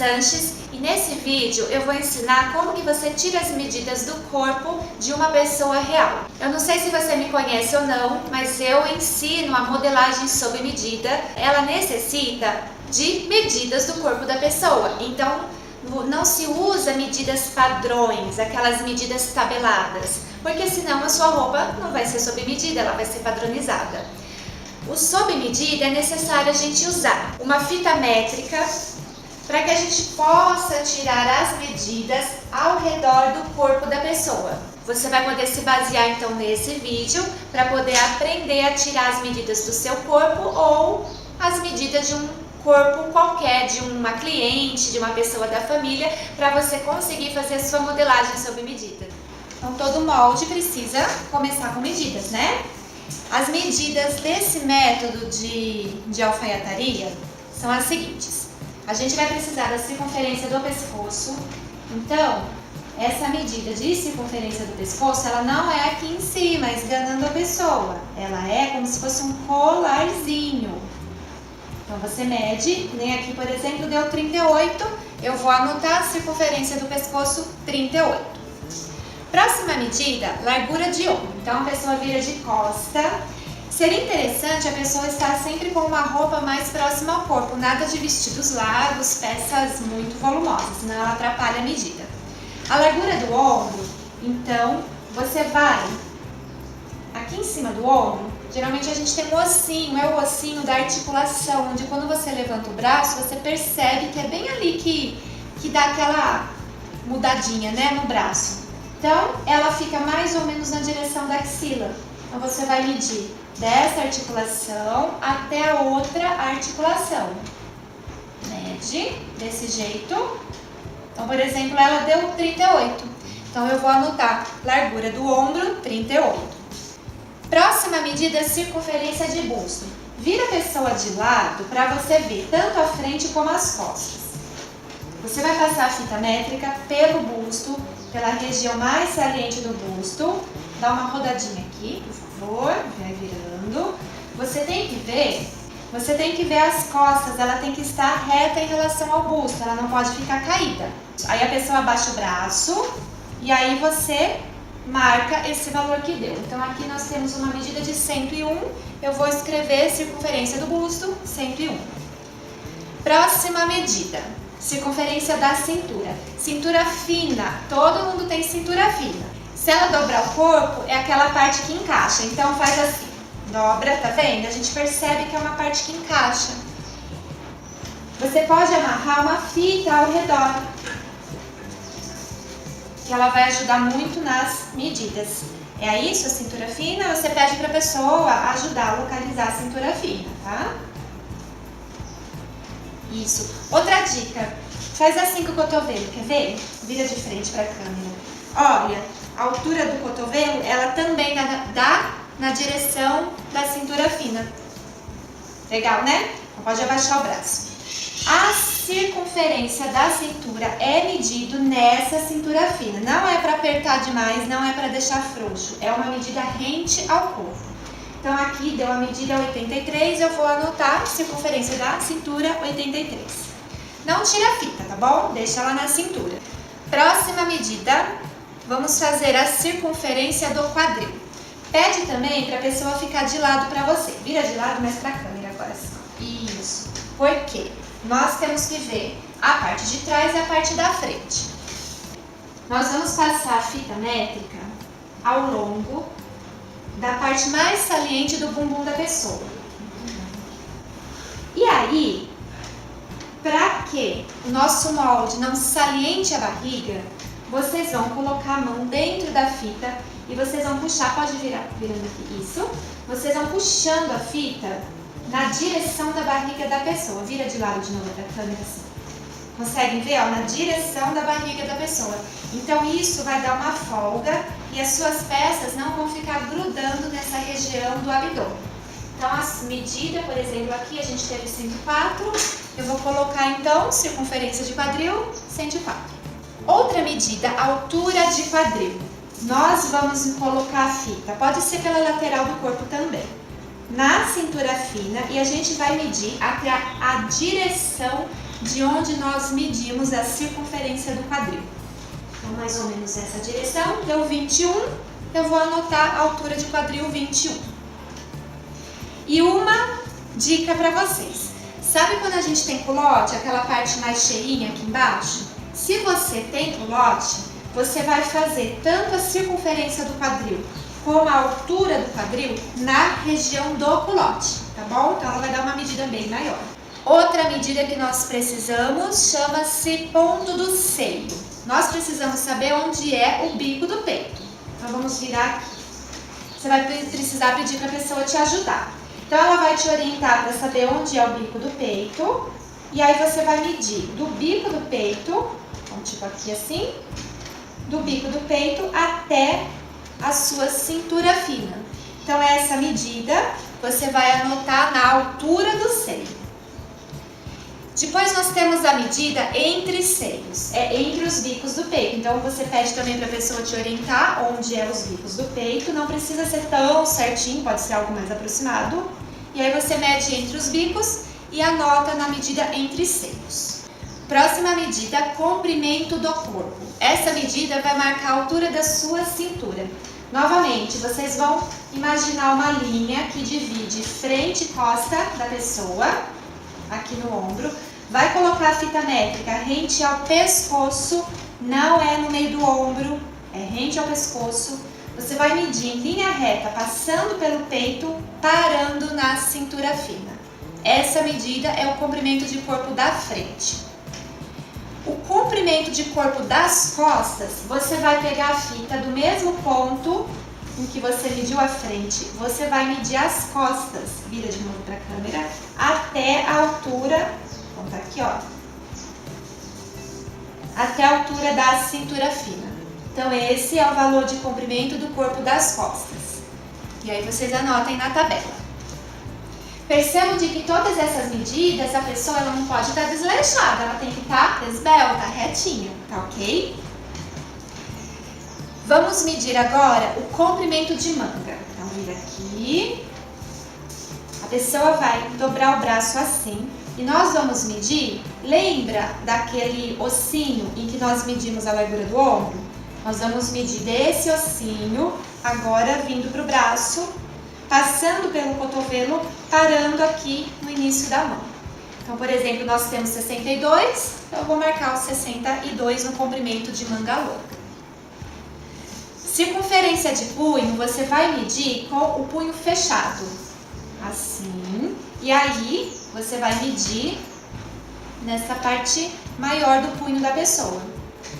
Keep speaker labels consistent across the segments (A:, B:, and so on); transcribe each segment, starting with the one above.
A: Sanches e nesse vídeo eu vou ensinar como que você tira as medidas do corpo de uma pessoa real. Eu não sei se você me conhece ou não, mas eu ensino a modelagem sob medida. Ela necessita de medidas do corpo da pessoa, então não se usa medidas padrões, aquelas medidas tabeladas, porque senão a sua roupa não vai ser sob medida, ela vai ser padronizada. O sob medida é necessário a gente usar uma fita métrica para que a gente possa tirar as medidas ao redor do corpo da pessoa. Você vai poder se basear então nesse vídeo para poder aprender a tirar as medidas do seu corpo ou as medidas de um corpo qualquer, de uma cliente, de uma pessoa da família, para você conseguir fazer a sua modelagem sob medida. Então todo molde precisa começar com medidas, né? As medidas desse método de alfaiataria são as seguintes. A gente vai precisar da circunferência do pescoço. Então, essa medida de circunferência do pescoço, ela não é aqui em cima, esganando a pessoa. Ela é como se fosse um colarzinho. Então, você mede, nem aqui, por exemplo, deu 38. Eu vou anotar a circunferência do pescoço 38. Próxima medida, largura de ombro. Então, a pessoa vira de costa. Seria interessante a pessoa estar sempre com uma roupa mais próxima ao corpo, nada de vestidos largos, peças muito volumosas, senão ela atrapalha a medida. A largura do ombro, então, você vai aqui em cima do ombro, geralmente a gente tem um ossinho, é o ossinho da articulação, onde quando você levanta o braço, você percebe que é bem ali que dá aquela mudadinha, né, no braço. Então, ela fica mais ou menos na direção da axila. Então, você vai medir dessa articulação até a outra articulação. Mede desse jeito. Então, por exemplo, ela deu 38. Então, eu vou anotar largura do ombro, 38. Próxima medida é circunferência de busto. Vira a pessoa de lado para você ver tanto a frente como as costas. Você vai passar a fita métrica pelo busto, pela região mais saliente do busto. Dá uma rodadinha aqui, por favor, vai virando. Você tem que ver as costas, ela tem que estar reta em relação ao busto, ela não pode ficar caída. Aí a pessoa abaixa o braço e aí você marca esse valor que deu. Então aqui nós temos uma medida de 101, eu vou escrever circunferência do busto, 101. Próxima medida, circunferência da cintura. Cintura fina, todo mundo tem cintura fina. Se ela dobrar o corpo, é aquela parte que encaixa. Então faz assim, dobra, tá vendo? A gente percebe que é uma parte que encaixa. Você pode amarrar uma fita ao redor, que ela vai ajudar muito nas medidas. É isso, a cintura fina? Você pede para a pessoa ajudar a localizar a cintura fina, tá? Isso. Outra dica, faz assim com o cotovelo, quer ver? Vira de frente para a câmera. Olha, a altura do cotovelo, ela também dá na direção da cintura fina. Legal, né? Então pode abaixar o braço. A circunferência da cintura é medido nessa cintura fina. Não é para apertar demais, não é para deixar frouxo. É uma medida rente ao corpo. Então aqui deu a medida 83, eu vou anotar a circunferência da cintura 83. Não tira a fita, tá bom? Deixa ela na cintura. Próxima medida, vamos fazer a circunferência do quadril. Pede também para a pessoa ficar de lado para você. Vira de lado, mas para a câmera agora. Isso. Por quê? Nós temos que ver a parte de trás e a parte da frente. Nós vamos passar a fita métrica ao longo da parte mais saliente do bumbum da pessoa. E aí, para que o nosso molde não saliente a barriga, vocês vão colocar a mão dentro da fita e vocês vão puxar, pode virar, virando aqui, isso. Vocês vão puxando a fita na direção da barriga da pessoa. Vira de lado de novo da câmera assim. Conseguem ver? Ó, na direção da barriga da pessoa. Então isso vai dar uma folga e as suas peças não vão ficar grudando nessa região do abdômen. Então as medidas, por exemplo, aqui a gente teve 104. Eu vou colocar então circunferência de quadril 104. Outra medida, altura de quadril. Nós vamos colocar a fita, pode ser pela lateral do corpo também, na cintura fina e a gente vai medir até a direção de onde nós medimos a circunferência do quadril. Então, mais ou menos essa direção, deu 21, eu vou anotar a altura de quadril 21. E uma dica para vocês. Sabe quando a gente tem culote, aquela parte mais cheinha aqui embaixo? Se você tem culote, você vai fazer tanto a circunferência do quadril como a altura do quadril na região do culote, tá bom? Então ela vai dar uma medida bem maior. Outra medida que nós precisamos chama-se ponto do seio. Nós precisamos saber onde é o bico do peito. Então vamos virar aqui. Você vai precisar pedir para a pessoa te ajudar. Então ela vai te orientar para saber onde é o bico do peito. E aí você vai medir do bico do peito, então, tipo aqui assim, do bico do peito até a sua cintura fina. Então essa medida você vai anotar na altura do seio. Depois nós temos a medida entre seios, é entre os bicos do peito. Então você pede também para a pessoa te orientar onde é os bicos do peito. Não precisa ser tão certinho, pode ser algo mais aproximado. E aí você mede entre os bicos e anota na medida entre seios. Próxima medida, comprimento do corpo. Essa medida vai marcar a altura da sua cintura. Novamente, vocês vão imaginar uma linha que divide frente e costa da pessoa, aqui no ombro. Vai colocar a fita métrica rente ao pescoço, não é no meio do ombro, é rente ao pescoço. Você vai medir em linha reta, passando pelo peito, parando na cintura fina. Essa medida é o comprimento de corpo da frente. O comprimento de corpo das costas, você vai pegar a fita do mesmo ponto em que você mediu a frente, você vai medir as costas, vira de novo para a câmera, até a altura, vamos tá aqui ó, até a altura da cintura fina. Então esse é o valor de comprimento do corpo das costas. E aí vocês anotem na tabela. Percebam de que todas essas medidas, a pessoa ela não pode estar desleixada, ela tem que estar esbelta, retinha, tá ok? Vamos medir agora o comprimento de manga. Então, vira aqui. A pessoa vai dobrar o braço assim. E nós vamos medir, lembra daquele ossinho em que nós medimos a largura do ombro? Nós vamos medir desse ossinho, agora vindo para o braço, passando pelo cotovelo, parando aqui no início da mão. Então, por exemplo, nós temos 62, então eu vou marcar os 62 no comprimento de manga longa. Circunferência de punho, você vai medir com o punho fechado, assim, e aí você vai medir nessa parte maior do punho da pessoa.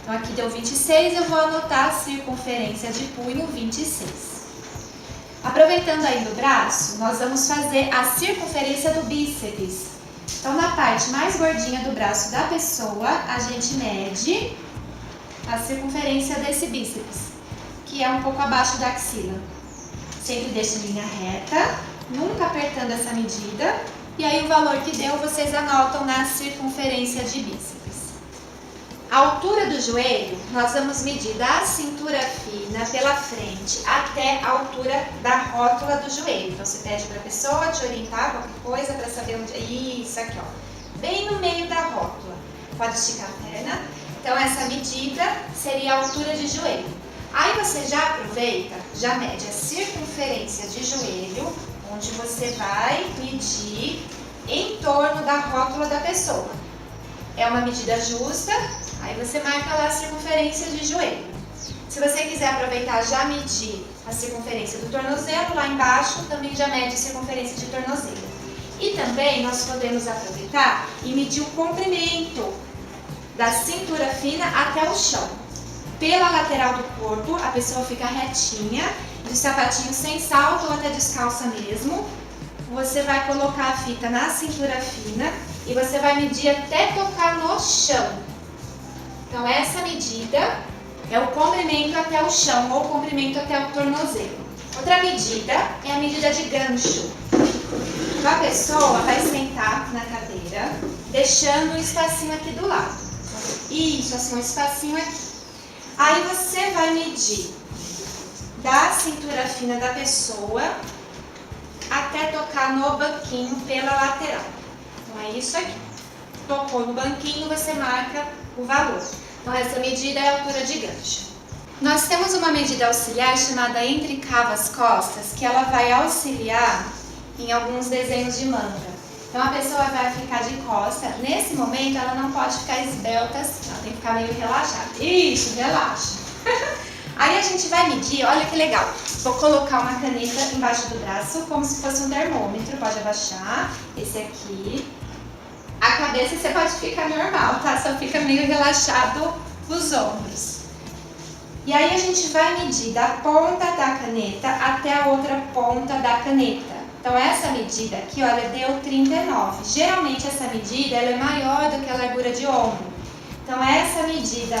A: Então aqui deu 26, eu vou anotar a circunferência de punho 26. Aproveitando aí do braço, nós vamos fazer a circunferência do bíceps. Então na parte mais gordinha do braço da pessoa, a gente mede a circunferência desse bíceps, que é um pouco abaixo da axila. Sempre deixa em linha reta, nunca apertando essa medida. E aí o valor que deu, vocês anotam na circunferência de bíceps. A altura do joelho, nós vamos medir da cintura fina pela frente até a altura da rótula do joelho. Então você pede para a pessoa te orientar qualquer coisa para saber onde... Isso aqui, ó. Bem no meio da rótula. Pode esticar a perna. Então essa medida seria a altura de joelho. Aí você já aproveita, já mede a circunferência de joelho, onde você vai medir em torno da rótula da pessoa. É uma medida justa, aí você marca lá a circunferência de joelho. Se você quiser aproveitar, já medir a circunferência do tornozelo, lá embaixo também já mede a circunferência de tornozelo. E também nós podemos aproveitar e medir o comprimento da cintura fina até o chão. Pela lateral do corpo, a pessoa fica retinha, de sapatinho sem salto ou até descalça mesmo. Você vai colocar a fita na cintura fina e você vai medir até tocar no chão. Então essa medida é o comprimento até o chão ou comprimento até o tornozelo. Outra medida é a medida de gancho. Então a pessoa vai sentar na cadeira, deixando um espacinho aqui do lado. Isso, assim, um espacinho aqui. Aí você vai medir da cintura fina da pessoa até tocar no banquinho pela lateral. Então é isso aqui. tocou no banquinho, você marca o valor. Então essa medida é a altura de gancho. Nós temos uma medida auxiliar chamada entre cavas costas, que ela vai auxiliar em alguns desenhos de manga. Então a pessoa vai ficar de costa, nesse momento ela não pode ficar esbelta assim, ela tem que ficar meio relaxada. Isso, relaxa. Aí a gente vai medir, olha que legal. Vou colocar uma caneta embaixo do braço, como se fosse um termômetro, pode abaixar, esse aqui. A cabeça você pode ficar normal, tá? Só fica meio relaxado os ombros. E aí a gente vai medir da ponta da caneta até a outra ponta da caneta. Então essa medida aqui, olha, deu 39. Geralmente essa medida ela é maior do que a largura de ombro. Então essa medida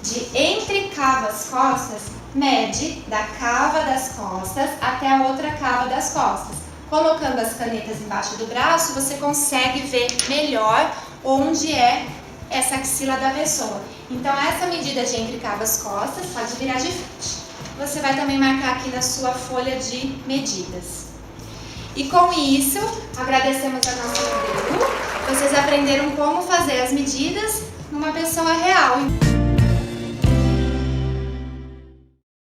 A: de entre cavas costas mede da cava das costas até a outra cava das costas. Colocando as canetas embaixo do braço, você consegue ver melhor onde é essa axila da pessoa. Então essa medida de entre cavas costas pode virar de frente. Você vai também marcar aqui na sua folha de medidas. E com isso, agradecemos a nossa modelo. Vocês aprenderam como fazer as medidas numa pessoa real.